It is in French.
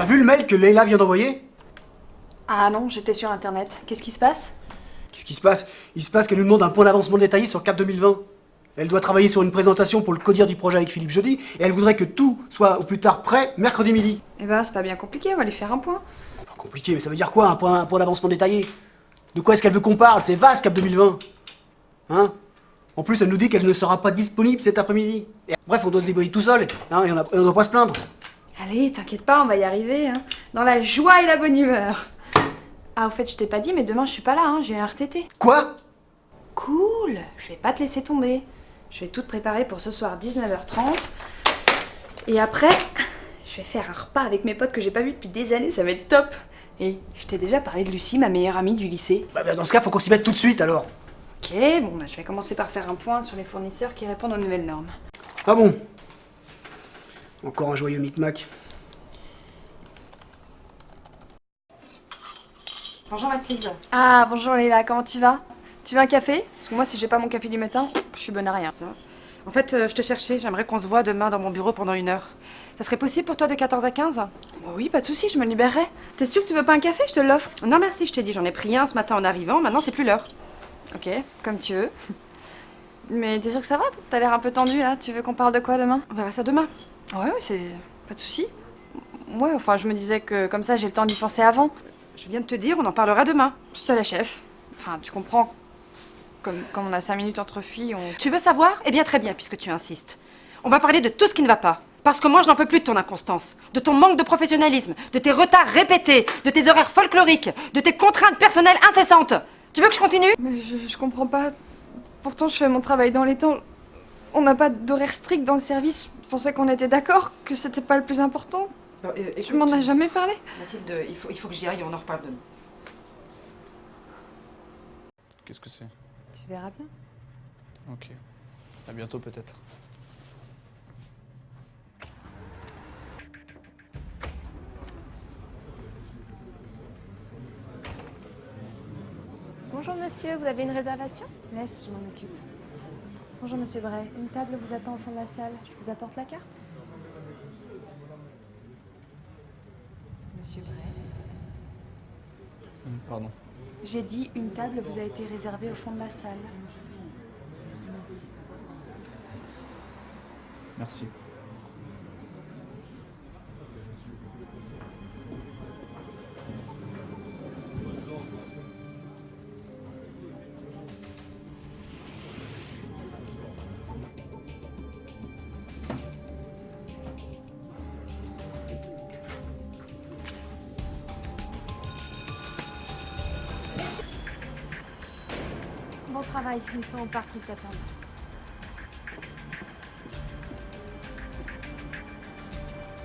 T'as vu le mail que Leila vient d'envoyer? Ah non, j'étais sur internet. Qu'est-ce qui se passe? Qu'est-ce qui se passe? Il se passe qu'elle nous demande un point d'avancement détaillé sur Cap 2020. Elle doit travailler sur une présentation pour le codir du projet avec Philippe Jeudi, et elle voudrait que tout soit au plus tard prêt mercredi midi. Eh ben, c'est pas bien compliqué, on va lui faire un point. Pas compliqué, mais ça veut dire quoi, un point d'avancement détaillé? De quoi est-ce qu'elle veut qu'on parle? C'est vaste, Cap 2020. Hein? En plus, elle nous dit qu'elle ne sera pas disponible cet après-midi. Bref, on doit se débrouiller tout seul, hein, et on doit pas se plaindre. Allez, t'inquiète pas, on va y arriver, hein. Dans la joie et la bonne humeur. Ah, au fait, je t'ai pas dit, mais demain je suis pas là, hein, j'ai un RTT. Quoi? Cool, je vais pas te laisser tomber. Je vais tout te préparer pour ce soir 19h30. Et après, je vais faire un repas avec mes potes que j'ai pas vu depuis des années, ça va être top. Et je t'ai déjà parlé de Lucie, ma meilleure amie du lycée. Bah, dans ce cas, faut qu'on s'y mette tout de suite alors. Ok, bon, bah, je vais commencer par faire un point sur les fournisseurs qui répondent aux nouvelles normes. Ah bon? Encore un joyeux micmac. Bonjour Mathilde. Ah, bonjour Léla, comment tu vas? Tu veux un café? Parce que moi, si j'ai pas mon café du matin, je suis bonne à rien. Ça. En fait, je te cherchais, j'aimerais qu'on se voit demain dans mon bureau pendant 1 heure. Ça serait possible pour toi de 14 à 15? Bon, oui, pas de souci, je me libérerai. T'es sûre que tu veux pas un café? Je te l'offre. Non merci, je t'ai dit, j'en ai pris un ce matin en arrivant, maintenant c'est plus l'heure. Ok, comme tu veux. Mais t'es sûre que ça va? T'as l'air un peu tendu là. Tu veux qu'on parle de quoi demain? On verra ça demain. Ouais, c'est pas de souci. Ouais, enfin, je me disais que comme ça, j'ai le temps d'y penser avant. Je viens de te dire, on en parlera demain. C'est à la chef. Enfin, tu comprends. Comme on a 5 minutes entre filles, on... Tu veux savoir? Eh bien très bien, puisque tu insistes. On va parler de tout ce qui ne va pas. Parce que moi, je n'en peux plus de ton inconstance, de ton manque de professionnalisme, de tes retards répétés, de tes horaires folkloriques, de tes contraintes personnelles incessantes. Tu veux que je continue? Mais je comprends pas. Pourtant, je fais mon travail dans les temps. On n'a pas d'horaire strict dans le service. Je pensais qu'on était d'accord, que c'était pas le plus important. Bon, Tu m'en as jamais parlé? Mathilde, il faut que j'y aille, on en reparle demain. Qu'est-ce que c'est? Tu verras bien. Ok. À bientôt peut-être. Bonjour monsieur, vous avez une réservation? Laisse, je m'en occupe. Bonjour monsieur Bray, une table vous attend au fond de la salle. Je vous apporte la carte? Monsieur Bray? Pardon. J'ai dit une table vous a été réservée au fond de la salle. Merci. Bon travail, ils sont au parc, ils t'attendent.